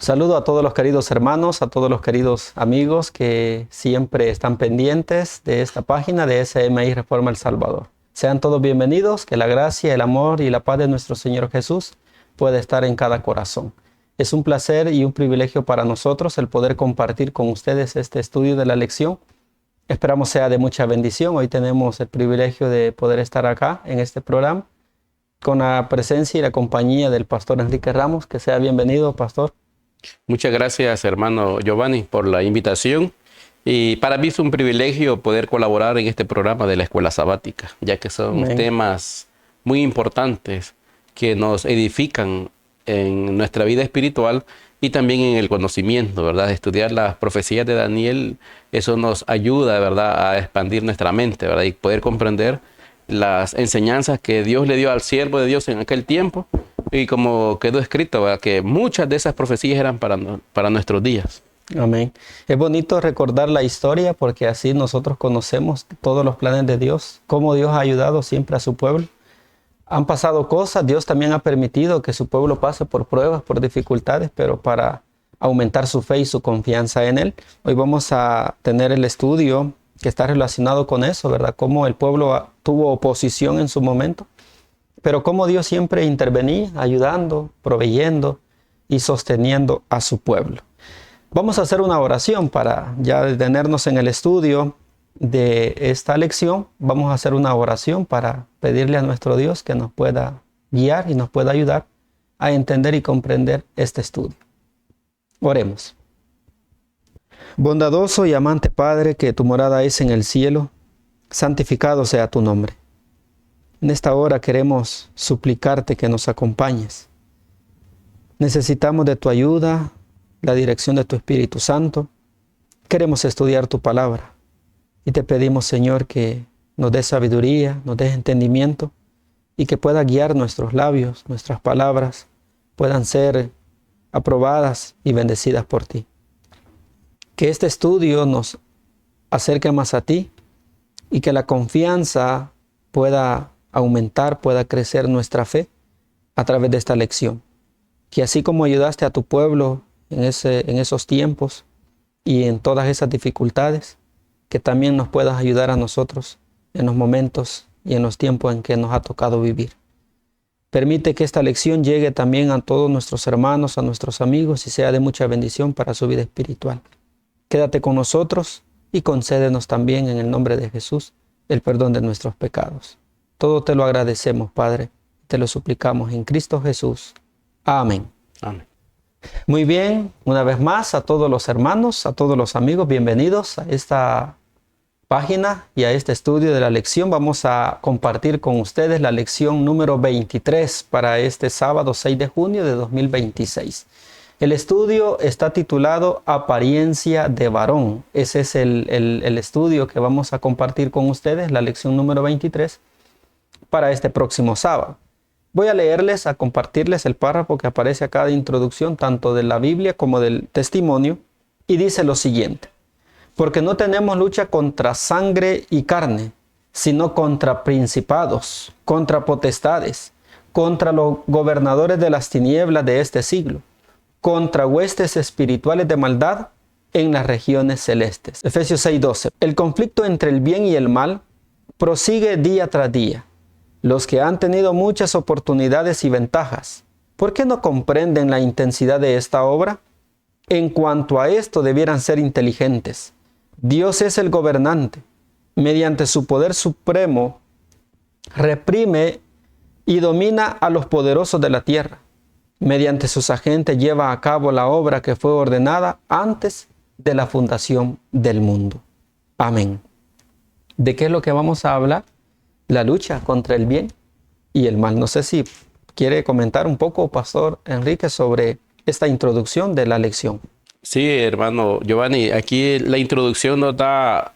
Saludo a todos los queridos hermanos, a todos los queridos amigos que siempre están pendientes de esta página de SMI Reforma El Salvador. Sean todos bienvenidos, que la gracia, el amor y la paz de nuestro Señor Jesús pueda estar en cada corazón. Es un placer y un privilegio para nosotros el poder compartir con ustedes este estudio de la lección. Esperamos sea de mucha bendición. Hoy tenemos el privilegio de poder estar acá en este programa con la presencia y la compañía del pastor Enrique Ramos. Que sea bienvenido, pastor. Muchas gracias, hermano Giovanni, por la invitación. Y para mí es un privilegio poder colaborar en este programa de la Escuela Sabática, ya que son temas muy importantes que nos edifican en nuestra vida espiritual y también en el conocimiento, ¿verdad? Estudiar las profecías de Daniel, eso nos ayuda, ¿verdad?, a expandir nuestra mente, ¿verdad? Y poder comprender las enseñanzas que Dios le dio al siervo de Dios en aquel tiempo. Y como quedó escrito, ¿verdad?, que muchas de esas profecías eran para nuestros días. Amén. Es bonito recordar la historia porque así nosotros conocemos todos los planes de Dios, cómo Dios ha ayudado siempre a su pueblo. Han pasado cosas, Dios también ha permitido que su pueblo pase por pruebas, por dificultades, pero para aumentar su fe y su confianza en Él. Hoy vamos a tener el estudio que está relacionado con eso, ¿verdad? Cómo el pueblo tuvo oposición en su momento, pero cómo Dios siempre intervenía, ayudando, proveyendo y sosteniendo a su pueblo. Vamos a hacer una oración para ya detenernos en el estudio de esta lección. Vamos a hacer una oración para pedirle a nuestro Dios que nos pueda guiar y nos pueda ayudar a entender y comprender este estudio. Oremos. Bondadoso y amante Padre, que tu morada es en el cielo, santificado sea tu nombre. En esta hora queremos suplicarte que nos acompañes. Necesitamos de tu ayuda, la dirección de tu Espíritu Santo. Queremos estudiar tu palabra y te pedimos, Señor, que nos des sabiduría, nos des entendimiento y que pueda guiar nuestros labios, nuestras palabras puedan ser aprobadas y bendecidas por ti. Que este estudio nos acerque más a ti y que la confianza pueda aumentar, pueda crecer nuestra fe a través de esta lección. Que así como ayudaste a tu pueblo en esos tiempos y en todas esas dificultades, que también nos puedas ayudar a nosotros en los momentos y en los tiempos en que nos ha tocado vivir. Permite que esta lección llegue también a todos nuestros hermanos, a nuestros amigos y sea de mucha bendición para su vida espiritual. Quédate con nosotros y concédenos también en el nombre de Jesús el perdón de nuestros pecados. Todo te lo agradecemos, Padre, te lo suplicamos en Cristo Jesús. Amén. Amén. Muy bien, una vez más a todos los hermanos, a todos los amigos, bienvenidos a esta página y a este estudio de la lección. Vamos a compartir con ustedes la lección número 23 para este sábado 6 de junio de 2026. El estudio está titulado Apariencia de varón. Ese es el estudio que vamos a compartir con ustedes, la lección número 23, para este próximo sábado. Voy a leerles, a compartirles el párrafo que aparece acá de introducción, tanto de la Biblia como del testimonio, y dice lo siguiente: porque no tenemos lucha contra sangre y carne, sino contra principados, contra potestades, contra los gobernadores de las tinieblas de este siglo, contra huestes espirituales de maldad en las regiones celestes. Efesios 6:12. El conflicto entre el bien y el mal prosigue día tras día. Los que han tenido muchas oportunidades y ventajas, ¿por qué no comprenden la intensidad de esta obra? En cuanto a esto debieran ser inteligentes. Dios es el gobernante. Mediante su poder supremo, reprime y domina a los poderosos de la tierra. Mediante sus agentes lleva a cabo la obra que fue ordenada antes de la fundación del mundo. Amén. ¿De qué es lo que vamos a hablar? La lucha contra el bien y el mal. No sé si quiere comentar un poco, Pastor Enrique, sobre esta introducción de la lección. Sí, hermano Giovanni, aquí la introducción nos da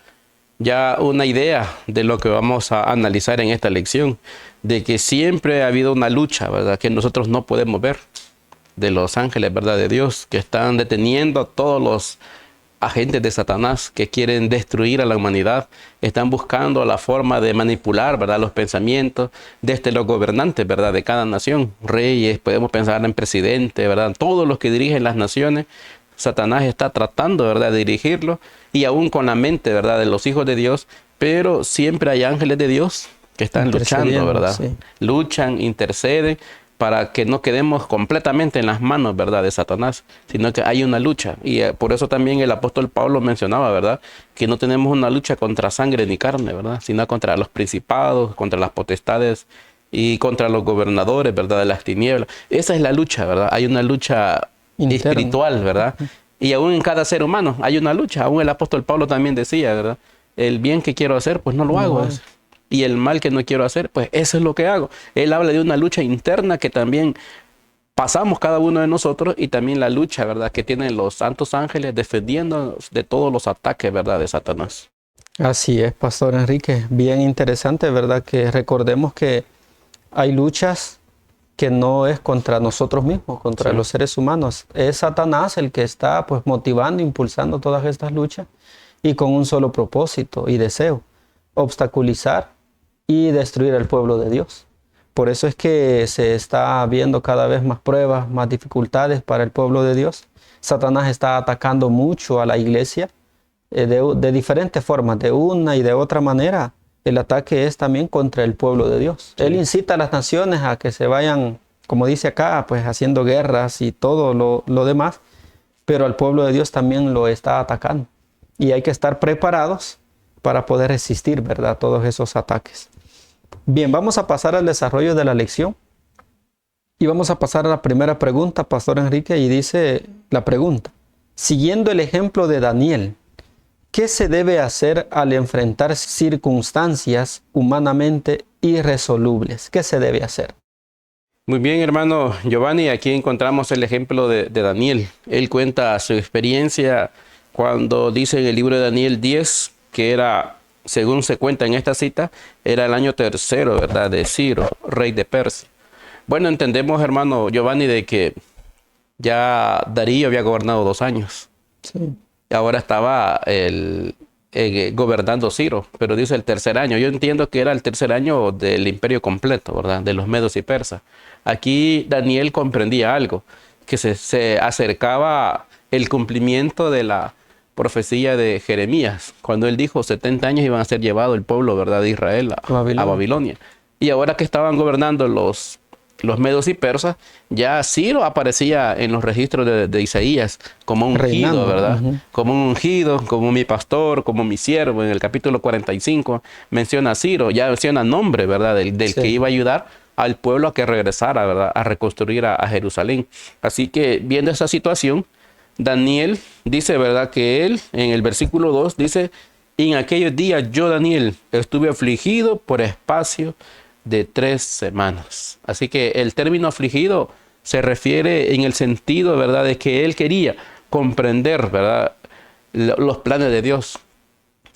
ya una idea de lo que vamos a analizar en esta lección, de que siempre ha habido una lucha, ¿verdad?, que nosotros no podemos ver, de los ángeles, ¿verdad?, de Dios, que están deteniendo todos los agentes de Satanás que quieren destruir a la humanidad. Están buscando la forma de manipular, ¿verdad?, los pensamientos desde los gobernantes, ¿verdad?, de cada nación, reyes, podemos pensar en presidentes, ¿verdad?, todos los que dirigen las naciones. Satanás está tratando, ¿verdad?, de dirigirlo, y aún con la mente, ¿verdad?, de los hijos de Dios, pero siempre hay ángeles de Dios que están luchando, ¿verdad? Sí. Luchan, interceden, para que no quedemos completamente en las manos, ¿verdad?, de Satanás, sino que hay una lucha. Y por eso también el apóstol Pablo mencionaba, ¿verdad?, que no tenemos una lucha contra sangre ni carne, ¿verdad?, sino contra los principados, contra las potestades y contra los gobernadores, ¿verdad?, de las tinieblas. Esa es la lucha, ¿verdad? Hay una lucha interna, espiritual, ¿verdad? Y aún en cada ser humano hay una lucha. Aún el apóstol Pablo también decía, ¿verdad?, el bien que quiero hacer, pues no lo hago. Y el mal que no quiero hacer, pues eso es lo que hago. Él habla de una lucha interna que también pasamos cada uno de nosotros, y también la lucha, ¿verdad?, que tienen los santos ángeles defendiéndonos de todos los ataques, ¿verdad?, de Satanás. Así es, Pastor Enrique. Bien interesante, ¿verdad? Que recordemos que hay luchas que no es contra nosotros mismos, contra los seres humanos. Es Satanás el que está pues motivando, impulsando todas estas luchas, y con un solo propósito y deseo: obstaculizar y destruir al pueblo de Dios. Por eso es que se está viendo cada vez más pruebas, más dificultades para el pueblo de Dios. Satanás está atacando mucho a la iglesia de diferentes formas, de una y de otra manera. El ataque es también contra el pueblo de Dios. Sí. Él incita a las naciones a que se vayan, como dice acá, pues haciendo guerras y todo lo demás, pero al pueblo de Dios también lo está atacando. Y hay que estar preparados para poder resistir, ¿verdad?, todos esos ataques. Bien, vamos a pasar al desarrollo de la lección. Y vamos a pasar a la primera pregunta, Pastor Enrique, y dice la pregunta: siguiendo el ejemplo de Daniel, ¿qué se debe hacer al enfrentar circunstancias humanamente irresolubles? ¿Qué se debe hacer? Muy bien, hermano Giovanni, aquí encontramos el ejemplo de Daniel. Él cuenta su experiencia cuando dice en el libro de Daniel 10 que era, según se cuenta en esta cita, era el año tercero, ¿verdad?, de Ciro, rey de Persia. Bueno, entendemos, hermano Giovanni, de que ya Darío había gobernado 2 años. Sí. Ahora estaba gobernando Ciro, pero dice el tercer año. Yo entiendo que era el tercer año del imperio completo, ¿verdad?, de los medos y persas. Aquí Daniel comprendía algo, que se acercaba el cumplimiento de la profecía de Jeremías, cuando él dijo 70 años iban a ser llevado el pueblo, ¿verdad?, de Israel a Babilonia. Y ahora que estaban gobernando los medos y persas, ya Ciro aparecía en los registros de Isaías como un ungido, ¿verdad? Como un ungido, como mi pastor, como mi siervo. En el capítulo 45 menciona a Ciro, ya menciona nombre, ¿verdad?, del que iba a ayudar al pueblo a que regresara, ¿verdad?, a reconstruir a Jerusalén. Así que, viendo esa situación, Daniel dice, ¿verdad?, que él, en el versículo 2, dice: en aquellos días yo, Daniel, estuve afligido por espacio de 3 semanas. Así que el término afligido se refiere en el sentido, ¿verdad?, de que él quería comprender, ¿verdad?, los planes de Dios.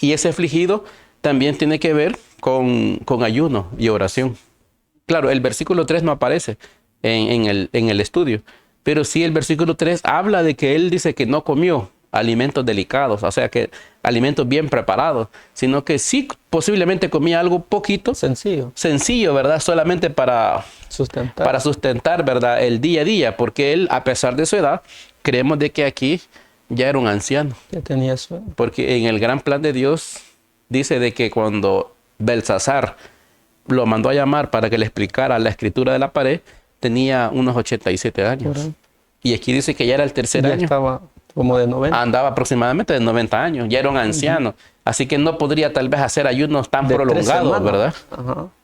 Y ese afligido también tiene que ver con ayuno y oración. Claro, el versículo 3 no aparece en el estudio, pero sí el versículo 3 habla de que él dice que no comió alimentos delicados, o sea, que alimentos bien preparados, sino que sí posiblemente comía algo poquito. Sencillo, ¿verdad? Solamente para sustentar, ¿verdad?, el día a día, porque él, a pesar de su edad, creemos de que aquí ya era un anciano. Ya tenía sueño. Porque en el gran plan de Dios dice de que cuando Belsasar lo mandó a llamar para que le explicara la escritura de la pared, tenía unos 87 años. Bueno. Y aquí dice que ya era el tercer año. Estaba como de 90. Andaba aproximadamente de 90 años. Ya era un anciano. Así que no podría tal vez hacer ayunos tan prolongados, ¿verdad?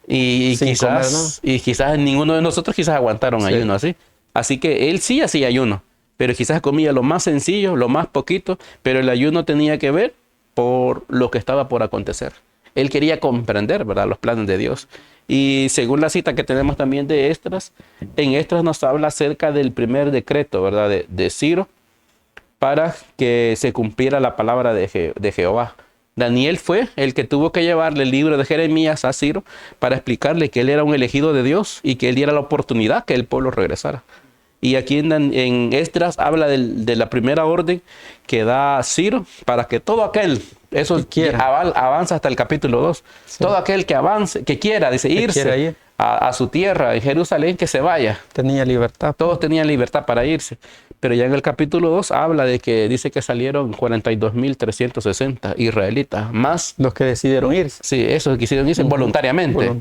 Y quizás ninguno de nosotros quizás aguantaron ayuno así. Así que él sí hacía ayuno, pero quizás comía lo más sencillo, lo más poquito, pero el ayuno tenía que ver por lo que estaba por acontecer. Él quería comprender, ¿verdad?, los planes de Dios. Y según la cita que tenemos también de Esdras, en Esdras nos habla acerca del primer decreto, ¿verdad?, de Ciro, para que se cumpliera la palabra de Jehová. Daniel fue el que tuvo que llevarle el libro de Jeremías a Ciro para explicarle que él era un elegido de Dios y que él diera la oportunidad que el pueblo regresara. Y aquí en Esdras habla de la primera orden que da Ciro para que todo aquel, eso avanza hasta el capítulo 2, sí. Todo aquel que avance, que quiera, dice, irse a su tierra en Jerusalén, que se vaya. Tenía libertad. Todos tenían libertad para irse. Pero ya en el capítulo 2 habla de que dice que salieron 42.360 israelitas, más los que decidieron irse. Sí, esos que quisieron irse voluntariamente.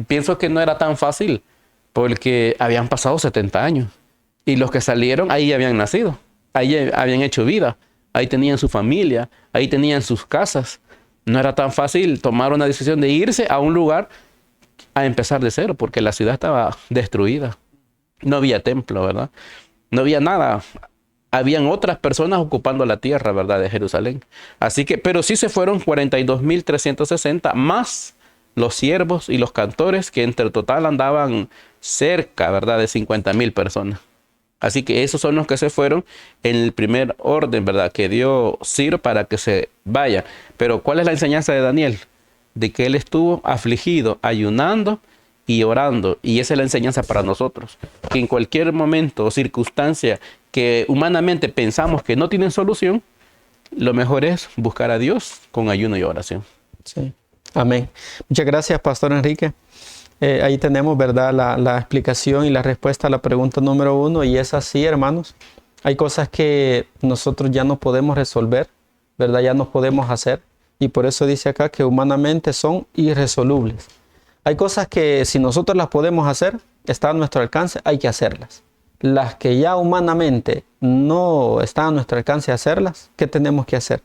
Pienso que no era tan fácil, porque habían pasado 70 años. Y los que salieron, ahí habían nacido, ahí habían hecho vida, ahí tenían su familia, ahí tenían sus casas. No era tan fácil tomar una decisión de irse a un lugar a empezar de cero, porque la ciudad estaba destruida. No había templo, ¿verdad? No había nada. Habían otras personas ocupando la tierra, ¿verdad?, de Jerusalén. Así que, pero sí se fueron 42.360 más los siervos y los cantores, que entre total andaban cerca, ¿verdad?, de 50.000 personas. Así que esos son los que se fueron en el primer orden, ¿verdad?, que dio Ciro para que se vaya. Pero ¿cuál es la enseñanza de Daniel? De que él estuvo afligido, ayunando y orando. Y esa es la enseñanza para nosotros. Que en cualquier momento o circunstancia que humanamente pensamos que no tienen solución, lo mejor es buscar a Dios con ayuno y oración. Sí. Amén. Muchas gracias, Pastor Enrique. Ahí tenemos, ¿verdad?, la explicación y la respuesta a la pregunta número 1. Y es así, hermanos. Hay cosas que nosotros ya no podemos resolver, ¿verdad? Ya no podemos hacer. Y por eso dice acá que humanamente son irresolubles. Hay cosas que si nosotros las podemos hacer, está a nuestro alcance, hay que hacerlas. Las que ya humanamente no están a nuestro alcance hacerlas, ¿qué tenemos que hacer?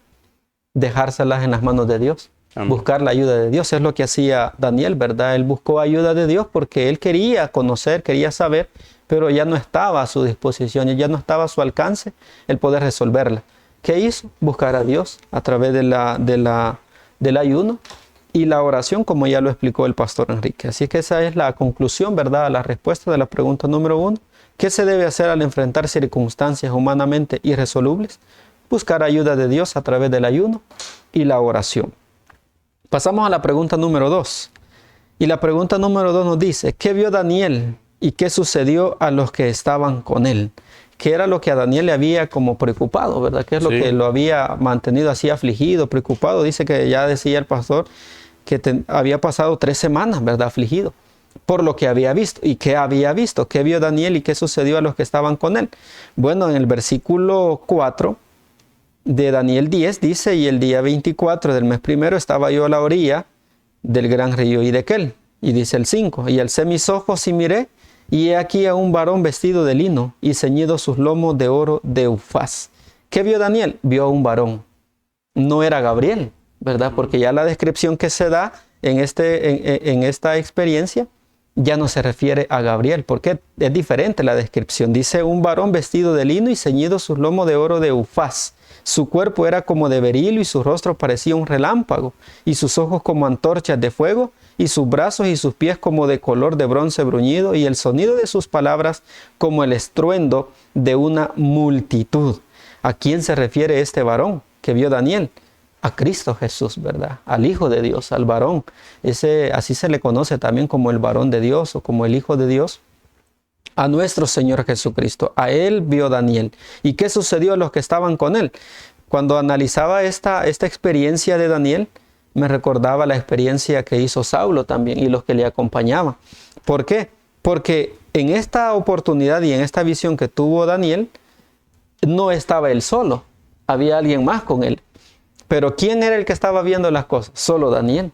Dejárselas en las manos de Dios. Amén. Buscar la ayuda de Dios. Es lo que hacía Daniel, ¿verdad? Él buscó ayuda de Dios porque él quería conocer, quería saber, pero ya no estaba a su disposición, ya no estaba a su alcance el poder resolverla. ¿Qué hizo? Buscar a Dios a través del ayuno y la oración, como ya lo explicó el Pastor Enrique. Así que esa es la conclusión, ¿verdad?, la respuesta de la pregunta número 1. ¿Qué se debe hacer al enfrentar circunstancias humanamente irresolubles? Buscar ayuda de Dios a través del ayuno y la oración. Pasamos a la pregunta número 2. Y la pregunta número 2 nos dice, ¿qué vio Daniel y qué sucedió a los que estaban con él? ¿Qué era lo que a Daniel le había como preocupado, verdad? ¿Qué es lo que lo había mantenido así afligido, preocupado? Dice que ya decía el pastor que había pasado 3 semanas, ¿verdad?, afligido por lo que había visto. ¿Y qué había visto? ¿Qué vio Daniel y qué sucedió a los que estaban con él? Bueno, en el versículo 4 de Daniel 10 dice, y el día 24 del mes primero estaba yo a la orilla del gran río Hidekel. Y dice el 5, y alcé mis ojos y miré, y he aquí a un varón vestido de lino y ceñido sus lomos de oro de Ufaz. ¿Qué vio Daniel? Vio a un varón. No era Gabriel, ¿verdad? Porque ya la descripción que se da en esta experiencia ya no se refiere a Gabriel, porque es diferente la descripción. Dice un varón vestido de lino y ceñido sus lomos de oro de Ufaz. Su cuerpo era como de berilo y su rostro parecía un relámpago, y sus ojos como antorchas de fuego, y sus brazos y sus pies como de color de bronce bruñido, y el sonido de sus palabras como el estruendo de una multitud. ¿A quién se refiere este varón que vio Daniel? A Cristo Jesús, ¿verdad? Al Hijo de Dios, al varón. Así se le conoce también como el varón de Dios o como el Hijo de Dios. A nuestro Señor Jesucristo. A él vio Daniel. ¿Y qué sucedió a los que estaban con él? Cuando analizaba esta experiencia de Daniel, me recordaba la experiencia que hizo Saulo también y los que le acompañaban. ¿Por qué? Porque en esta oportunidad y en esta visión que tuvo Daniel, no estaba él solo. Había alguien más con él. Pero ¿quién era el que estaba viendo las cosas? Solo Daniel.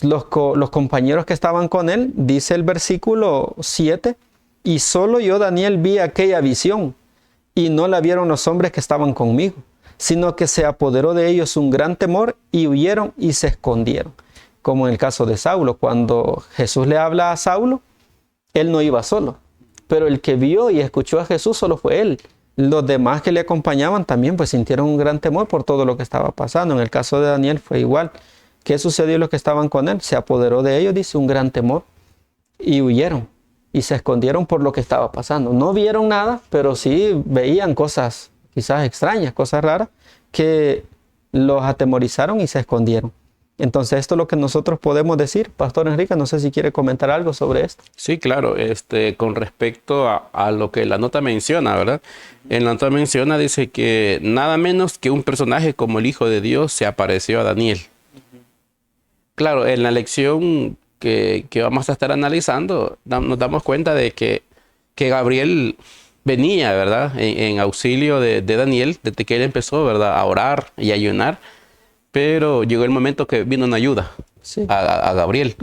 Los compañeros que estaban con él, dice el versículo 7, y solo yo, Daniel, vi aquella visión, y no la vieron los hombres que estaban conmigo, sino que se apoderó de ellos un gran temor, y huyeron y se escondieron. Como en el caso de Saulo, cuando Jesús le habla a Saulo, él no iba solo, pero el que vio y escuchó a Jesús solo fue él. Los demás que le acompañaban también pues sintieron un gran temor por todo lo que estaba pasando. En el caso de Daniel fue igual. ¿Qué sucedió a los que estaban con él? Se apoderó de ellos, dice, un gran temor, y huyeron y se escondieron por lo que estaba pasando. No vieron nada, pero sí veían cosas quizás extrañas, cosas raras, que los atemorizaron y se escondieron. Entonces, esto es lo que nosotros podemos decir. Pastor Enrique, no sé si quiere comentar algo sobre esto. Sí, claro, con respecto a lo que la nota menciona, ¿verdad? En la nota menciona, dice que nada menos que un personaje como el Hijo de Dios se apareció a Daniel. Claro, en la lección que vamos a estar analizando, nos damos cuenta de que Gabriel venía, ¿verdad? En auxilio de Daniel, desde que él empezó, ¿verdad? A orar y a ayunar, pero llegó el momento que vino una ayuda Sí. a Gabriel.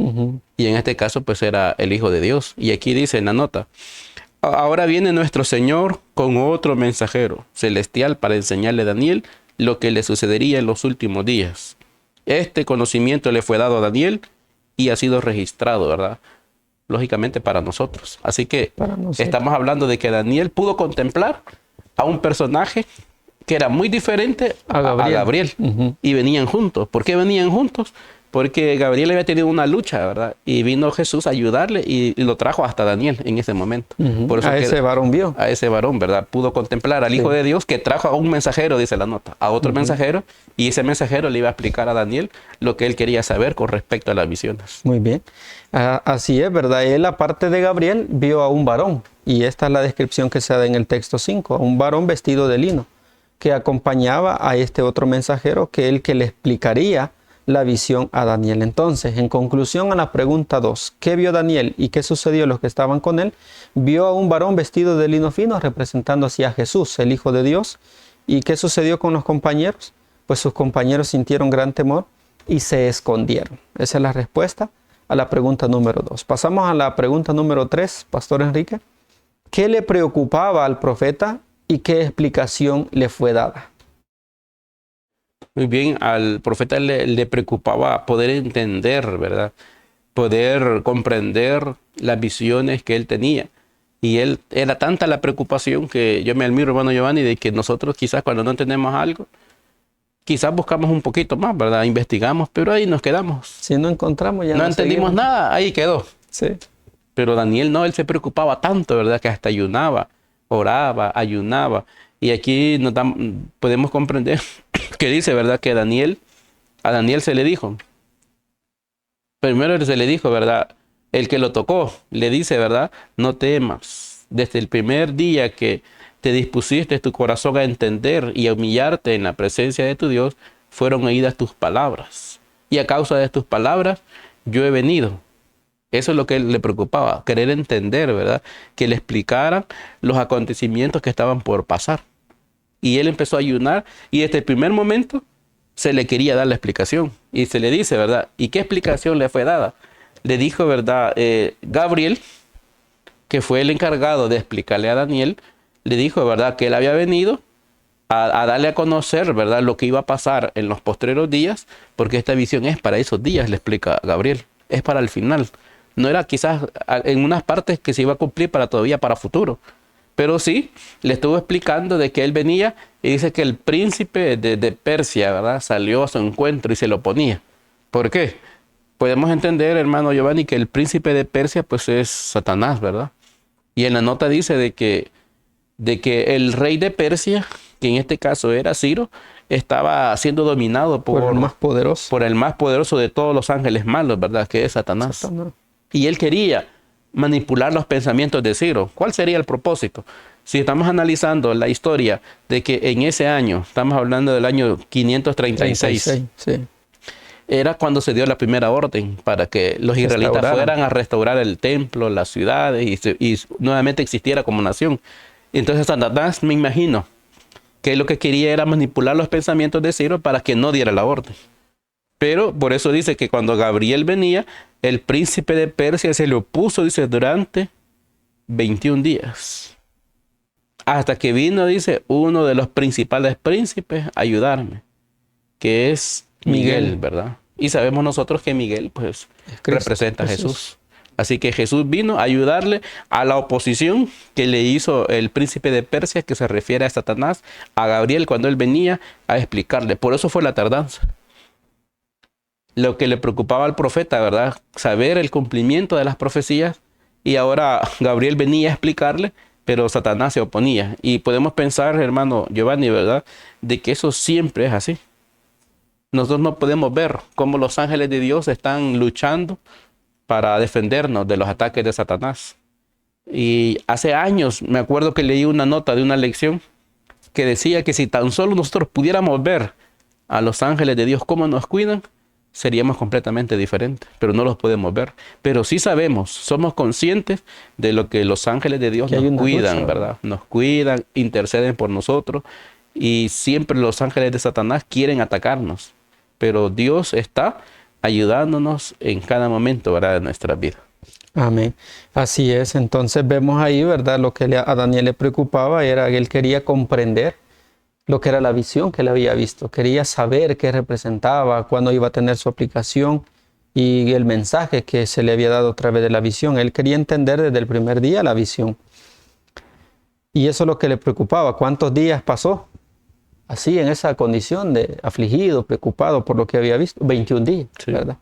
Y en este caso, pues era el Hijo de Dios. Y aquí dice en la nota: ahora viene nuestro Señor con otro mensajero celestial para enseñarle a Daniel lo que le sucedería en los últimos días. Este conocimiento le fue dado a Daniel y ha sido registrado, ¿verdad? Lógicamente para nosotros. Así que estamos hablando de que Daniel pudo contemplar a un personaje que era muy diferente a Gabriel. Y venían juntos. ¿Por qué venían juntos? Porque Gabriel había tenido una lucha, ¿verdad? Y vino Jesús a ayudarle y lo trajo hasta Daniel en ese momento. Por eso ese varón vio. A ese varón, ¿verdad? Pudo contemplar al Hijo de Dios, que trajo a un mensajero, dice la nota, a otro mensajero, y ese mensajero le iba a explicar a Daniel lo que él quería saber con respecto a las visiones. Muy bien. Así es, ¿verdad? Él, aparte de Gabriel, vio a un varón, y esta es la descripción que se da en el texto 5, a un varón vestido de lino, que acompañaba a este otro mensajero, que le explicaría la visión a Daniel. Entonces, en conclusión a la pregunta 2, ¿qué vio Daniel y qué sucedió a los que estaban con él? Vio a un varón vestido de lino fino representando así a Jesús, el Hijo de Dios. ¿Y qué sucedió con los compañeros? Pues sus compañeros sintieron gran temor y se escondieron. Esa es la respuesta a la pregunta número 2. Pasamos a la pregunta número 3, Pastor Enrique. ¿Qué le preocupaba al profeta y qué explicación le fue dada? Muy bien, al profeta le preocupaba poder entender, ¿verdad? Poder comprender las visiones que él tenía. Y él era tanta la preocupación que yo me admiro, hermano Giovanni, de que nosotros quizás cuando no entendemos algo, quizás buscamos un poquito más, ¿verdad? Investigamos, pero ahí nos quedamos. Si no encontramos, ya no entendimos nada, ahí quedó. Sí. Pero Daniel no, él se preocupaba tanto, ¿verdad? Que hasta ayunaba, oraba, ayunaba. Y aquí podemos comprender que dice, ¿verdad? Que a Daniel se le dijo. Primero se le dijo, ¿verdad? El que lo tocó, le dice, ¿verdad? No temas. Desde el primer día que te dispusiste tu corazón a entender y a humillarte en la presencia de tu Dios, fueron oídas tus palabras. Y a causa de tus palabras, yo he venido. Eso es lo que él le preocupaba, querer entender, ¿verdad? Que le explicaran los acontecimientos que estaban por pasar. Y él empezó a ayunar y desde el primer momento se le quería dar la explicación. Y se le dice, ¿verdad? ¿Y qué explicación le fue dada? Le dijo, ¿verdad? Gabriel, que fue el encargado de explicarle a Daniel, le dijo, ¿verdad? Que él había venido a darle a conocer, ¿verdad? Lo que iba a pasar en los postreros días, porque esta visión es para esos días, le explica Gabriel. Es para el final. No era quizás en unas partes que se iba a cumplir para futuro. Pero sí, le estuvo explicando de que él venía y dice que el príncipe de Persia, ¿verdad? Salió a su encuentro y se lo oponía. ¿Por qué? Podemos entender, hermano Giovanni, que el príncipe de Persia pues es Satanás, ¿verdad? Y en la nota dice de que el rey de Persia, que en este caso era Ciro, estaba siendo dominado por el más poderoso de todos los ángeles malos, ¿verdad? Que es Satanás. Y él quería manipular los pensamientos de Ciro. ¿Cuál sería el propósito? Si estamos analizando la historia de que en ese año, estamos hablando del año 536, sí. Era cuando se dio la primera orden para que los israelitas fueran a restaurar el templo, las ciudades y nuevamente existiera como nación. Entonces Satanás, me imagino, que lo que quería era manipular los pensamientos de Ciro para que no diera la orden. Pero por eso dice que cuando Gabriel venía, el príncipe de Persia se le opuso, dice, durante 21 días. Hasta que vino, dice, uno de los principales príncipes a ayudarme, que es Miguel, ¿verdad? Y sabemos nosotros que Miguel, pues, representa a Jesús. Así que Jesús vino a ayudarle a la oposición que le hizo el príncipe de Persia, que se refiere a Satanás, a Gabriel, cuando él venía a explicarle. Por eso fue la tardanza. Lo que le preocupaba al profeta, ¿verdad? Saber el cumplimiento de las profecías. Y ahora Gabriel venía a explicarle, pero Satanás se oponía. Y podemos pensar, hermano Giovanni, ¿verdad? De que eso siempre es así. nosotros no podemos ver cómo los ángeles de Dios están luchando para defendernos de los ataques de Satanás. Y hace años me acuerdo que leí una nota de una lección que decía que si tan solo nosotros pudiéramos ver a los ángeles de Dios cómo nos cuidan, seríamos completamente diferentes, pero no los podemos ver. Pero sí sabemos, somos conscientes de lo que los ángeles de Dios nos cuidan, ¿verdad? Nos cuidan, interceden por nosotros, y siempre los ángeles de Satanás quieren atacarnos, pero Dios está ayudándonos en cada momento, ¿verdad?, de nuestra vida. Amén. Así es. Entonces vemos ahí, ¿verdad? Lo que a Daniel le preocupaba era que él quería comprender lo que era la visión que él había visto. Quería saber qué representaba, cuándo iba a tener su aplicación y el mensaje que se le había dado a través de la visión. Él quería entender desde el primer día la visión. Y eso es lo que le preocupaba. ¿Cuántos días pasó así en esa condición de afligido, preocupado por lo que había visto? 21 días, sí, ¿verdad?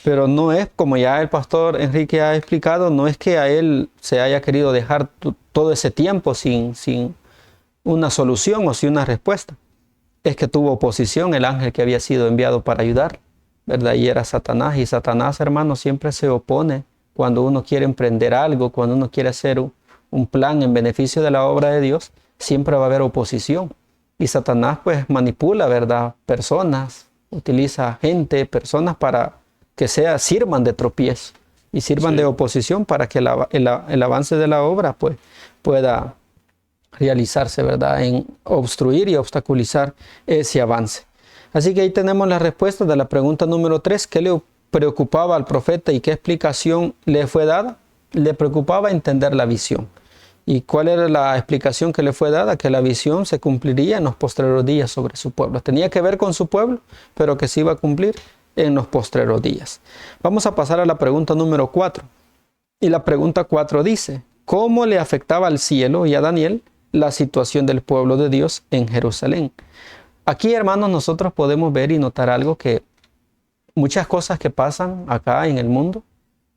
Pero no es, como ya el pastor Enrique ha explicado, no es que a él se haya querido dejar todo ese tiempo sin una solución o sin una respuesta. Es que tuvo oposición el ángel que había sido enviado para ayudar, ¿verdad? Y era Satanás. Y Satanás, hermano, siempre se opone cuando uno quiere emprender algo, cuando uno quiere hacer un plan en beneficio de la obra de Dios, siempre va a haber oposición. Y Satanás pues manipula, ¿verdad?, personas, utiliza gente, personas para que sirvan de tropiezo y sirvan de oposición para que el avance de la obra pues pueda realizarse, ¿verdad?, en obstruir y obstaculizar ese avance. Así que ahí tenemos la respuesta de la pregunta número 3. ¿Qué le preocupaba al profeta y qué explicación le fue dada? Le preocupaba entender la visión. ¿Y cuál era la explicación que le fue dada? Que la visión se cumpliría en los postreros días sobre su pueblo. Tenía que ver con su pueblo, pero que se iba a cumplir en los postreros días. Vamos a pasar a la pregunta número 4. Y la pregunta 4 dice: ¿cómo le afectaba al cielo y a Daniel la situación del pueblo de Dios en Jerusalén? Aquí, hermanos, nosotros podemos ver y notar algo, que muchas cosas que pasan acá en el mundo,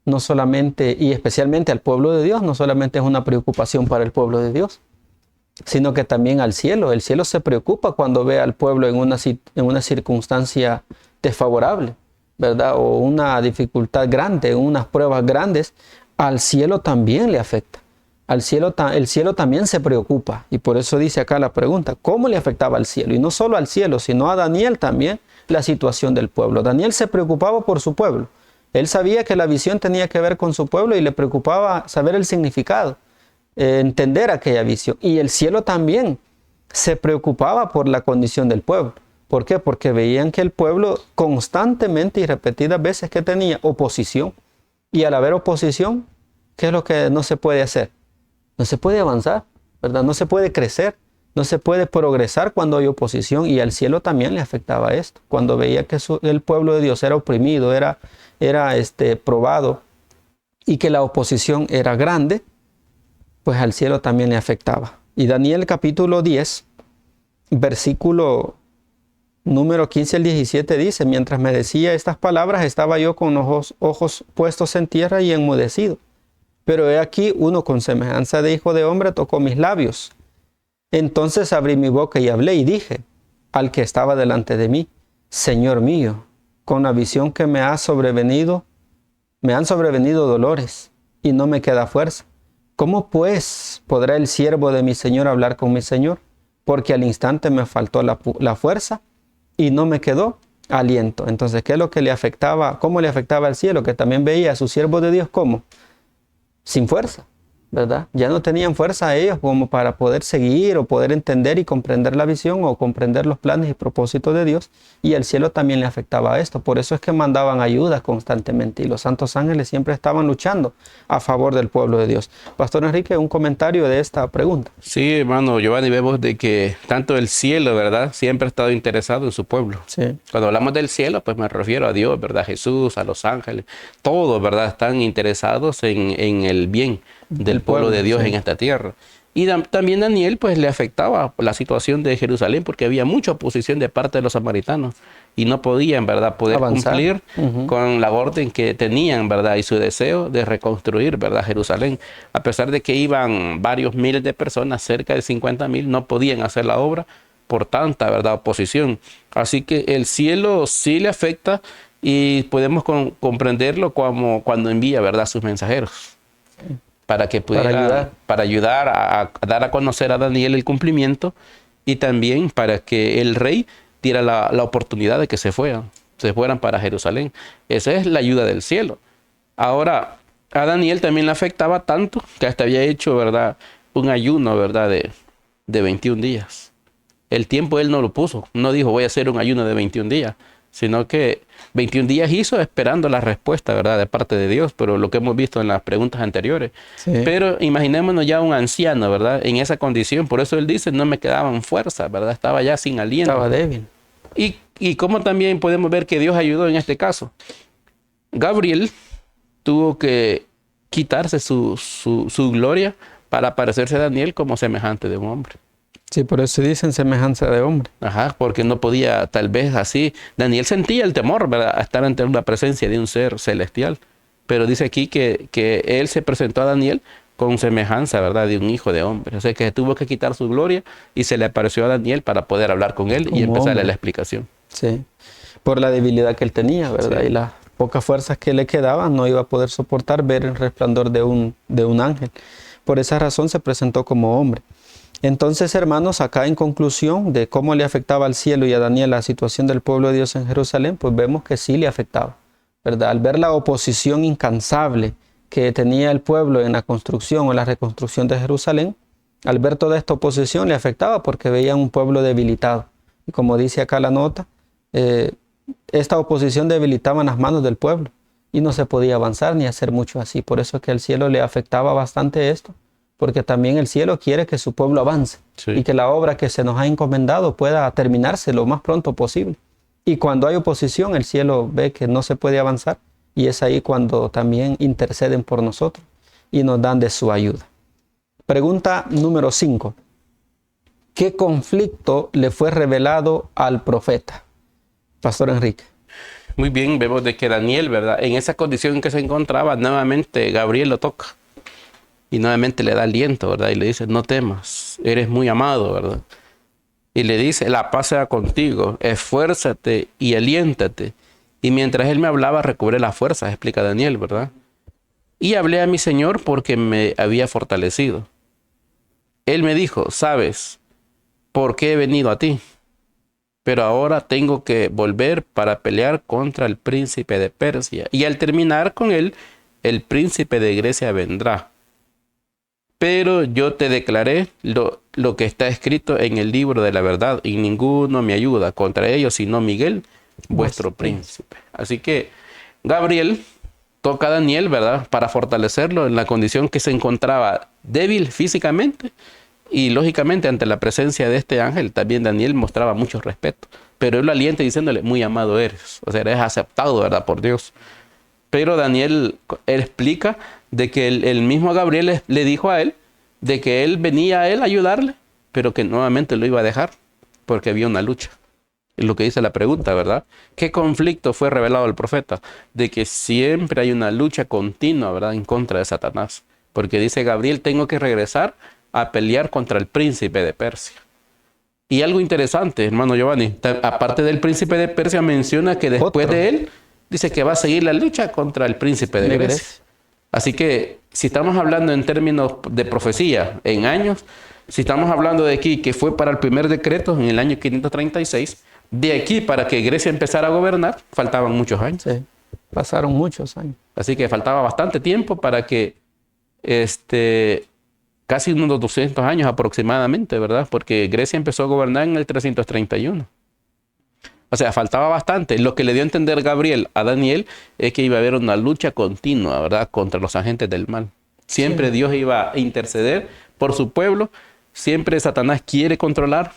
no solamente, y especialmente al pueblo de Dios, no solamente es una preocupación para el pueblo de Dios, sino que también al cielo. El cielo se preocupa cuando ve al pueblo en una circunstancia desfavorable, ¿verdad? O una dificultad grande, unas pruebas grandes. Al cielo también le afecta. El cielo también se preocupa. Y por eso dice acá la pregunta: ¿cómo le afectaba al cielo? Y no solo al cielo, sino a Daniel también la situación del pueblo. Daniel se preocupaba por su pueblo. Él sabía que la visión tenía que ver con su pueblo y le preocupaba saber el significado, entender aquella visión. Y el cielo también se preocupaba por la condición del pueblo. ¿Por qué? Porque veían que el pueblo constantemente y repetidas veces que tenía oposición. Y al haber oposición, ¿qué es lo que no se puede hacer? No se puede avanzar, ¿verdad? No se puede crecer, no se puede progresar cuando hay oposición. Y al cielo también le afectaba esto. Cuando veía que el pueblo de Dios era oprimido, era probado, y que la oposición era grande, pues al cielo también le afectaba. Y Daniel capítulo 10, versículo número 15 al 17 dice: mientras me decía estas palabras, estaba yo con los ojos puestos en tierra y enmudecido. Pero he aquí, uno con semejanza de hijo de hombre tocó mis labios. Entonces abrí mi boca y hablé y dije al que estaba delante de mí: Señor mío, con la visión que me han sobrevenido dolores y no me queda fuerza. ¿Cómo pues podrá el siervo de mi Señor hablar con mi Señor? Porque al instante me faltó la fuerza y no me quedó aliento. Entonces, ¿qué es lo que le afectaba? ¿Cómo le afectaba al cielo? Que también veía a sus siervos de Dios como sin fuerza, ¿verdad? Ya no tenían fuerza ellos como para poder seguir o poder entender y comprender la visión o comprender los planes y propósitos de Dios. Y el cielo también le afectaba a esto. Por eso es que mandaban ayuda constantemente y los santos ángeles siempre estaban luchando a favor del pueblo de Dios. Pastor Enrique, un comentario de esta pregunta. Sí, hermano Giovanni, vemos de que tanto el cielo, ¿verdad?, siempre ha estado interesado en su pueblo. Sí. Cuando hablamos del cielo, pues me refiero a Dios, ¿verdad?, Jesús, a los ángeles, todos, ¿verdad?, están interesados en el bien del pueblo de Dios, sí, en esta tierra. Y también Daniel pues le afectaba la situación de Jerusalén, porque había mucha oposición de parte de los samaritanos y no podían, ¿verdad?, poder avanzar, cumplir con la orden que tenían, ¿verdad?, y su deseo de reconstruir, ¿verdad?, Jerusalén. A pesar de que iban varios miles de personas, cerca de 50,000, no podían hacer la obra por tanta, ¿verdad?, oposición. Así que el cielo sí le afecta y podemos comprenderlo como cuando envía, ¿verdad?, sus mensajeros para que pudiera, para ayudar a dar a conocer a Daniel el cumplimiento y también para que el rey diera la oportunidad de que se fueran para Jerusalén. Esa es la ayuda del cielo. Ahora, a Daniel también le afectaba tanto que hasta había hecho, ¿verdad?, un ayuno, ¿verdad?, de 21 días. El tiempo él no lo puso, no dijo voy a hacer un ayuno de 21 días, sino que 21 días hizo esperando la respuesta, ¿verdad?, de parte de Dios, pero lo que hemos visto en las preguntas anteriores. Sí. Pero imaginémonos ya un anciano, ¿verdad?, en esa condición, por eso él dice, no me quedaban fuerzas, ¿verdad?, estaba ya sin aliento. Estaba débil. Y cómo también podemos ver que Dios ayudó en este caso. Gabriel tuvo que quitarse su gloria para parecerse a Daniel como semejante de un hombre. Sí, por eso dicen semejanza de hombre. Ajá, porque no podía, tal vez así. Daniel sentía el temor, ¿verdad?, a estar ante la presencia de un ser celestial. Pero dice aquí que él se presentó a Daniel con semejanza, ¿verdad?, de un hijo de hombre. O sea, que tuvo que quitar su gloria y se le apareció a Daniel para poder hablar con él y empezarle la explicación. Sí, por la debilidad que él tenía, ¿verdad? Sí. Y las pocas fuerzas que le quedaban, no iba a poder soportar ver el resplandor de un ángel. Por esa razón se presentó como hombre. Entonces, hermanos, acá en conclusión de cómo le afectaba al cielo y a Daniel la situación del pueblo de Dios en Jerusalén, pues vemos que sí le afectaba, ¿verdad? Al ver la oposición incansable que tenía el pueblo en la construcción o la reconstrucción de Jerusalén, al ver toda esta oposición le afectaba porque veían un pueblo debilitado. Y como dice acá la nota, esta oposición debilitaba las manos del pueblo y no se podía avanzar ni hacer mucho así. Por eso es que al cielo le afectaba bastante esto, porque también el cielo quiere que su pueblo avance, sí, y que la obra que se nos ha encomendado pueda terminarse lo más pronto posible. Y cuando hay oposición, el cielo ve que no se puede avanzar y es ahí cuando también interceden por nosotros y nos dan de su ayuda. Pregunta número 5. ¿Qué conflicto le fue revelado al profeta? Pastor Enrique. Muy bien, vemos de que Daniel, ¿verdad?, en esa condición en que se encontraba, nuevamente Gabriel lo toca. Y nuevamente le da aliento, ¿verdad? Y le dice, no temas, eres muy amado, ¿verdad? Y le dice, la paz sea contigo, esfuérzate y aliéntate. Y mientras él me hablaba, recobré las fuerzas, explica Daniel, ¿verdad? Y hablé a mi Señor porque me había fortalecido. Él me dijo, ¿sabes por qué he venido a ti? Pero ahora tengo que volver para pelear contra el príncipe de Persia. Y al terminar con él, el príncipe de Grecia vendrá. Pero yo te declaré lo que está escrito en el libro de la verdad, y ninguno me ayuda contra ellos, sino Miguel, vuestro príncipe. Así que Gabriel toca a Daniel, ¿verdad?, para fortalecerlo en la condición que se encontraba débil físicamente, y lógicamente ante la presencia de este ángel también Daniel mostraba mucho respeto. Pero él lo alienta diciéndole, muy amado eres, o sea, eres aceptado, ¿verdad?, por Dios. Pero Daniel explica de que el mismo Gabriel le dijo a él de que él venía a él a ayudarle, pero que nuevamente lo iba a dejar porque había una lucha. Es lo que dice la pregunta, ¿verdad? ¿Qué conflicto fue revelado al profeta? De que siempre hay una lucha continua, ¿verdad?, en contra de Satanás. Porque dice Gabriel, tengo que regresar a pelear contra el príncipe de Persia. Y algo interesante, hermano Giovanni, aparte del príncipe de Persia, menciona que después de él, dice que va a seguir la lucha contra el príncipe de Grecia. Así que si estamos hablando en términos de profecía, en años, si estamos hablando de aquí que fue para el primer decreto en el año 536, de aquí para que Grecia empezara a gobernar, faltaban muchos años. Sí, pasaron muchos años. Así que faltaba bastante tiempo para que casi unos 200 años aproximadamente, ¿verdad? Porque Grecia empezó a gobernar en el 331. O sea, faltaba bastante. Lo que le dio a entender Gabriel a Daniel es que iba a haber una lucha continua, ¿verdad?, contra los agentes del mal. Siempre sí, Dios iba a interceder por su pueblo. Siempre Satanás quiere controlar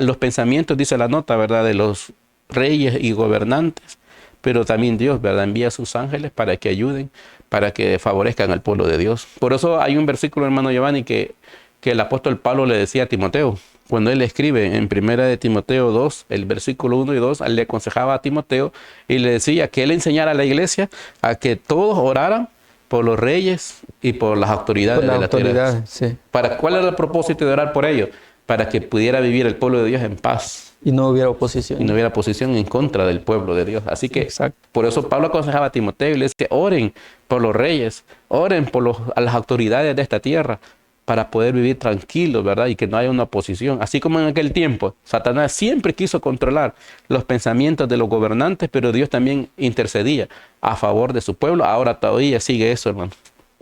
los pensamientos, dice la nota, ¿verdad?, de los reyes y gobernantes. Pero también Dios, ¿verdad?, envía a sus ángeles para que ayuden, para que favorezcan al pueblo de Dios. Por eso hay un versículo, hermano Giovanni, que el apóstol Pablo le decía a Timoteo, cuando él escribe en 1 de Timoteo 2, el versículo 1 y 2, le aconsejaba a Timoteo y le decía que él enseñara a la iglesia a que todos oraran por los reyes y por las autoridades de la tierra. Sí. ¿Cuál era el propósito de orar por ellos? para que pudiera vivir el pueblo de Dios en paz. Y no hubiera oposición. Y no hubiera oposición en contra del pueblo de Dios. Así que Exacto. por eso Pablo aconsejaba a Timoteo y le decía, oren por los reyes, oren por a las autoridades de esta tierra para poder vivir tranquilos, ¿verdad? Y que no haya una oposición. Así como en aquel tiempo, Satanás siempre quiso controlar los pensamientos de los gobernantes, pero Dios también intercedía a favor de su pueblo. Ahora todavía sigue eso, hermano.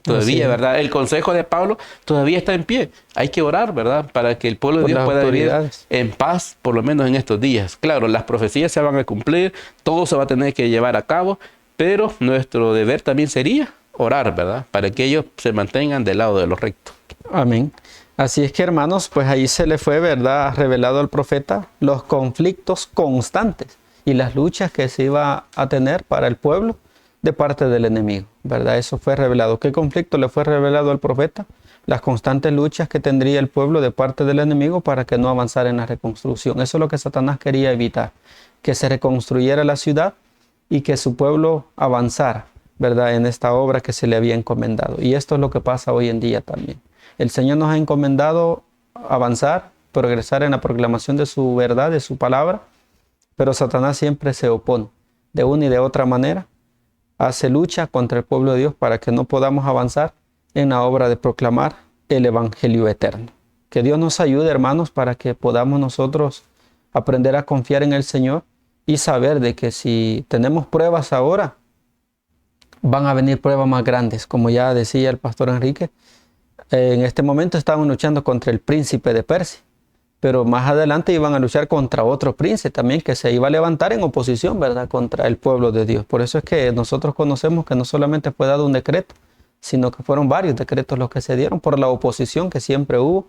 Todavía, ¿verdad? El consejo de Pablo todavía está en pie. Hay que orar, ¿verdad? Para que el pueblo de Dios pueda vivir en paz, por lo menos en estos días. Claro, las profecías se van a cumplir, todo se va a tener que llevar a cabo, pero nuestro deber también sería orar, ¿verdad? Para que ellos se mantengan del lado de lo recto. Amén. Así es que, hermanos, pues ahí se le fue, ¿verdad?, revelado al profeta los conflictos constantes y las luchas que se iba a tener para el pueblo de parte del enemigo, ¿verdad? Eso fue revelado. ¿Qué conflicto le fue revelado al profeta? Las constantes luchas que tendría el pueblo de parte del enemigo para que no avanzara en la reconstrucción. Eso es lo que Satanás quería evitar, que se reconstruyera la ciudad y que su pueblo avanzara, ¿verdad?, en esta obra que se le había encomendado. Y esto es lo que pasa hoy en día también. El Señor nos ha encomendado avanzar, progresar en la proclamación de su verdad, de su palabra, pero Satanás siempre se opone de una y de otra manera. Hace lucha contra el pueblo de Dios para que no podamos avanzar en la obra de proclamar el Evangelio eterno. Que Dios nos ayude, hermanos, para que podamos nosotros aprender a confiar en el Señor y saber de que si tenemos pruebas ahora, van a venir pruebas más grandes. Como ya decía el pastor Enrique, en este momento estaban luchando contra el príncipe de Persia, pero más adelante iban a luchar contra otro príncipe también que se iba a levantar en oposición, ¿verdad?, contra el pueblo de Dios. Por eso es que nosotros conocemos que no solamente fue dado un decreto, sino que fueron varios decretos los que se dieron por la oposición que siempre hubo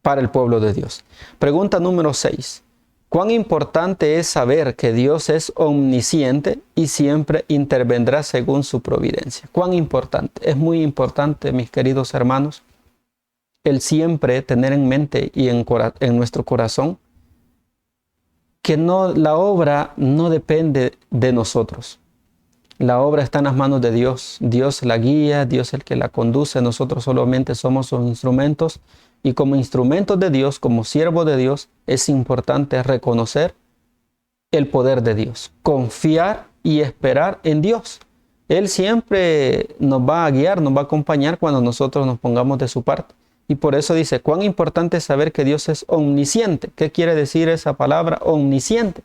para el pueblo de Dios. Pregunta número 6. ¿Cuán importante es saber que Dios es omnisciente y siempre intervendrá según su providencia? ¿Cuán importante? Es muy importante, mis queridos hermanos, el siempre tener en mente y en nuestro corazón que la obra no depende de nosotros. La obra está en las manos de Dios. Dios la guía, Dios es el que la conduce. Nosotros solamente somos sus instrumentos. Y como instrumentos de Dios, como siervos de Dios, es importante reconocer el poder de Dios, confiar y esperar en Dios. Él siempre nos va a guiar, nos va a acompañar cuando nosotros nos pongamos de su parte. Y por eso dice, cuán importante es saber que Dios es omnisciente. ¿Qué quiere decir esa palabra omnisciente?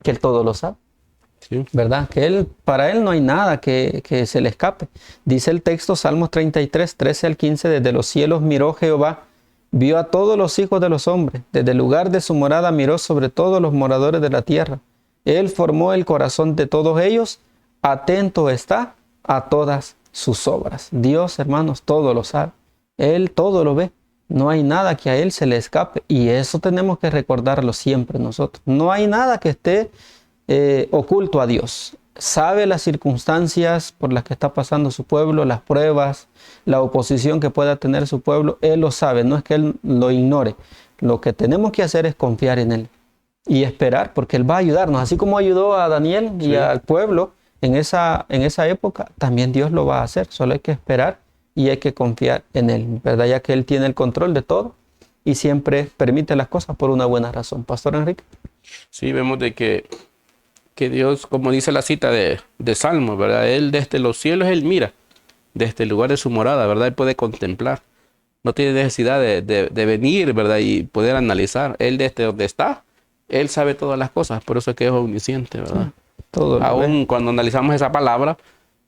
Que Él todo lo sabe. Sí. ¿Verdad? Que para Él no hay nada que se le escape. Dice el texto, Salmos 33, 13 al 15, desde los cielos miró Jehová, vio a todos los hijos de los hombres, desde el lugar de su morada miró sobre todos los moradores de la tierra. Él formó el corazón de todos ellos, atento está a todas sus obras. Dios, hermanos, todo lo sabe. Él todo lo ve. No hay nada que a Él se le escape. Y eso tenemos que recordarlo siempre nosotros. No hay nada que esté oculto a Dios. Sabe las circunstancias por las que está pasando su pueblo, las pruebas, la oposición que pueda tener su pueblo. Él lo sabe, no es que Él lo ignore. Lo que tenemos que hacer es confiar en Él y esperar, porque Él va a ayudarnos. Así como ayudó a Daniel y al pueblo en esa época, también Dios lo va a hacer. Solo hay que esperar y hay que confiar en Él, ¿verdad? Ya que Él tiene el control de todo y siempre permite las cosas por una buena razón. Pastor Enrique. Sí, vemos de que Dios, como dice la cita de Salmos, ¿verdad? Él desde los cielos, Él mira, desde el lugar de su morada, ¿verdad? Él puede contemplar. No tiene necesidad de venir, ¿verdad? Y poder analizar. Él desde donde está, Él sabe todas las cosas. Por eso es que es omnisciente, ¿verdad? Sí, todo aún cuando analizamos esa palabra,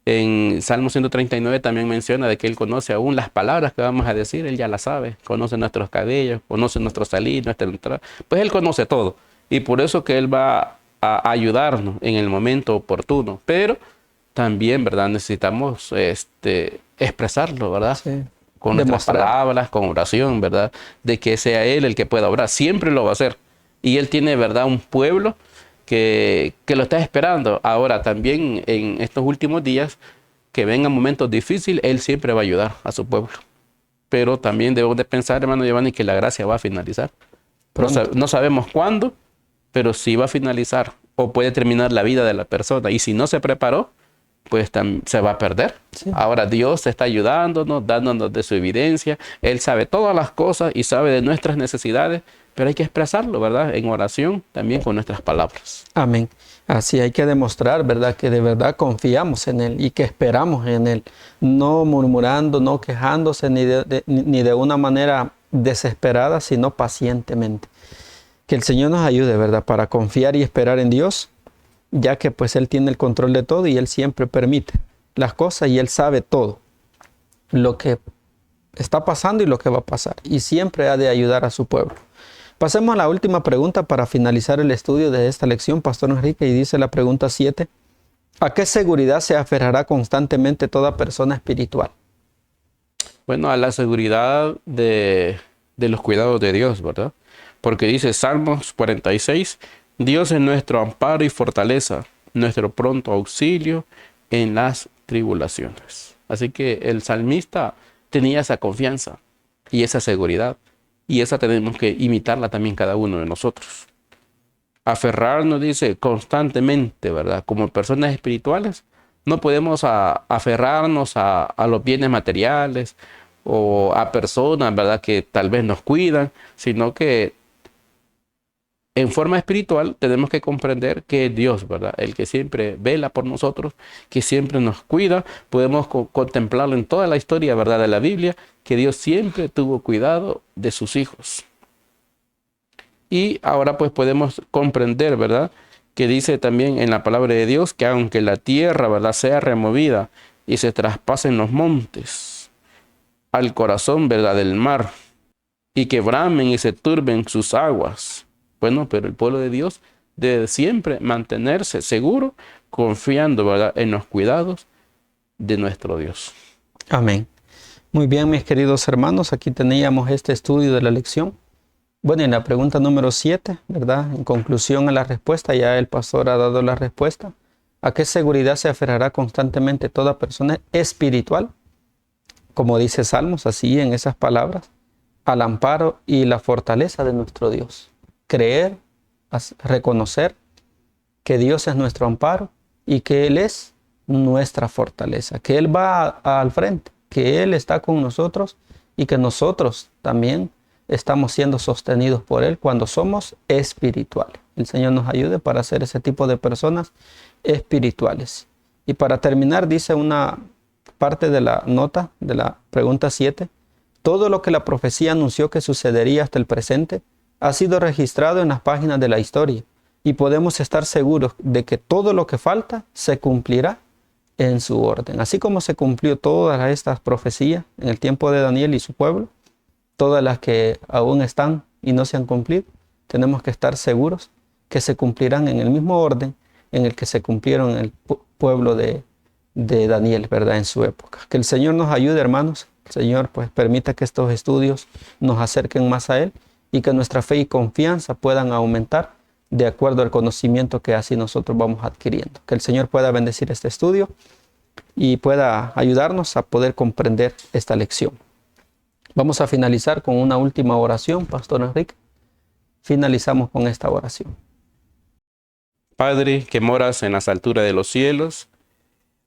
en Salmo 139 también menciona de que Él conoce aún las palabras que vamos a decir. Él ya las sabe. Conoce nuestros cabellos, conoce nuestro salir, nuestra entrada. Pues Él conoce todo. Y por eso que Él va a ayudarnos en el momento oportuno, pero también, ¿verdad? Necesitamos expresarlo, ¿verdad? Sí. Con nuestras palabras, con oración, ¿verdad? De que sea Él el que pueda obrar. Siempre lo va a hacer. Y Él tiene, ¿verdad?, un pueblo que lo está esperando. Ahora, también en estos últimos días, que vengan momentos difíciles, Él siempre va a ayudar a su pueblo. Pero también debemos de pensar, hermano Giovanni, que la gracia va a finalizar. No sabemos cuándo, pero si va a finalizar o puede terminar la vida de la persona. Y si no se preparó, pues se va a perder. Sí. Ahora Dios está ayudándonos, dándonos de su evidencia. Él sabe todas las cosas y sabe de nuestras necesidades, pero hay que expresarlo, ¿verdad? En oración, también con nuestras palabras. Amén. Así hay que demostrar, ¿verdad? Que de verdad confiamos en Él y que esperamos en Él. No murmurando, no quejándose, ni de una manera desesperada, sino pacientemente. Que el Señor nos ayude, ¿verdad? Para confiar y esperar en Dios, ya que pues Él tiene el control de todo y Él siempre permite las cosas y Él sabe todo lo que está pasando y lo que va a pasar. Y siempre ha de ayudar a su pueblo. Pasemos a la última pregunta para finalizar el estudio de esta lección, Pastor Enrique, y dice la pregunta 7. ¿A qué seguridad se aferrará constantemente toda persona espiritual? Bueno, a la seguridad de los cuidados de Dios, ¿verdad? Porque dice Salmos 46, Dios es nuestro amparo y fortaleza, nuestro pronto auxilio en las tribulaciones. Así que el salmista tenía esa confianza y esa seguridad. Y esa tenemos que imitarla también cada uno de nosotros. Aferrarnos, dice, constantemente, ¿verdad? Como personas espirituales, no podemos aferrarnos a los bienes materiales o a personas, ¿verdad? Que tal vez nos cuidan, sino que en forma espiritual tenemos que comprender que es Dios, ¿verdad? El que siempre vela por nosotros, que siempre nos cuida. Podemos contemplarlo en toda la historia, ¿verdad? De la Biblia, que Dios siempre tuvo cuidado de sus hijos. Y ahora pues podemos comprender, ¿verdad? Que dice también en la palabra de Dios que aunque la tierra, ¿verdad?, sea removida y se traspasen los montes al corazón, ¿verdad?, del mar, y que bramen y se turben sus aguas. Bueno, pero el pueblo de Dios debe siempre mantenerse seguro, confiando, ¿verdad?, en los cuidados de nuestro Dios. Amén. Muy bien, mis queridos hermanos, aquí teníamos este estudio de la lección. Bueno, en la pregunta número 7, ¿verdad? En conclusión a la respuesta, ya el pastor ha dado la respuesta. ¿A qué seguridad se aferrará constantemente toda persona espiritual? Como dice Salmos, así en esas palabras, al amparo y la fortaleza de nuestro Dios. Creer, reconocer que Dios es nuestro amparo y que Él es nuestra fortaleza, que Él va al frente, que Él está con nosotros y que nosotros también estamos siendo sostenidos por Él cuando somos espirituales. El Señor nos ayude para ser ese tipo de personas espirituales. Y para terminar, dice una parte de la nota de la pregunta 7, todo lo que la profecía anunció que sucedería hasta el presente ha sido registrado en las páginas de la historia y podemos estar seguros de que todo lo que falta se cumplirá en su orden. Así como se cumplió todas estas profecías en el tiempo de Daniel y su pueblo, todas las que aún están y no se han cumplido, tenemos que estar seguros que se cumplirán en el mismo orden en el que se cumplieron en el pueblo de Daniel, ¿verdad?, en su época. Que el Señor nos ayude, hermanos. El Señor pues permita que estos estudios nos acerquen más a Él y que nuestra fe y confianza puedan aumentar de acuerdo al conocimiento que así nosotros vamos adquiriendo. Que el Señor pueda bendecir este estudio y pueda ayudarnos a poder comprender esta lección. Vamos a finalizar con una última oración, Pastor Enrique. Finalizamos con esta oración. Padre, que moras en las alturas de los cielos,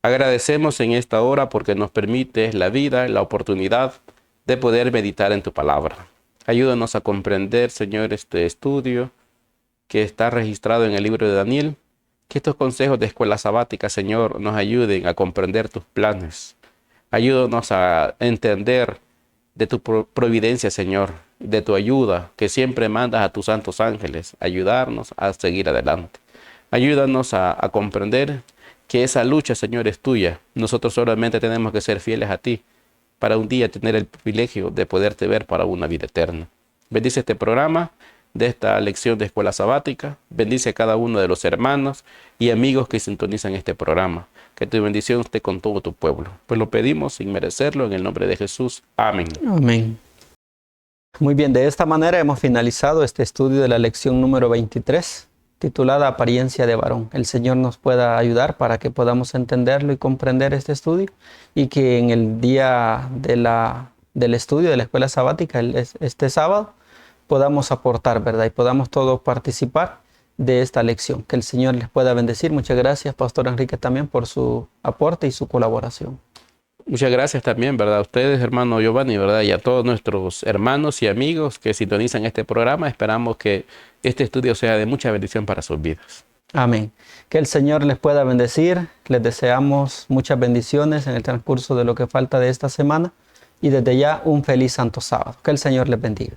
agradecemos en esta hora porque nos permites la vida, la oportunidad de poder meditar en tu palabra. Ayúdanos a comprender, Señor, este estudio que está registrado en el libro de Daniel. Que estos consejos de escuela sabática, Señor, nos ayuden a comprender tus planes. Ayúdanos a entender de tu providencia, Señor, de tu ayuda, que siempre mandas a tus santos ángeles, ayudarnos a seguir adelante. Ayúdanos a comprender que esa lucha, Señor, es tuya. Nosotros solamente tenemos que ser fieles a ti para un día tener el privilegio de poderte ver para una vida eterna. Bendice este programa de esta lección de escuela sabática. Bendice a cada uno de los hermanos y amigos que sintonizan este programa. Que tu bendición esté con todo tu pueblo. Pues lo pedimos sin merecerlo en el nombre de Jesús. Amén. Amén. Muy bien, de esta manera hemos finalizado este estudio de la lección número 23, titulada Apariencia de varón. El Señor nos pueda ayudar para que podamos entenderlo y comprender este estudio y que en el día del estudio de la escuela sabática, este sábado, podamos aportar, ¿verdad? Y podamos todos participar de esta lección. Que el Señor les pueda bendecir. Muchas gracias, Pastor Enrique, también por su aporte y su colaboración. Muchas gracias también, ¿verdad? A ustedes, hermano Giovanni, ¿verdad? Y a todos nuestros hermanos y amigos que sintonizan este programa. Esperamos que este estudio sea de mucha bendición para sus vidas. Amén. Que el Señor les pueda bendecir. Les deseamos muchas bendiciones en el transcurso de lo que falta de esta semana. Y desde ya un feliz Santo Sábado. Que el Señor les bendiga.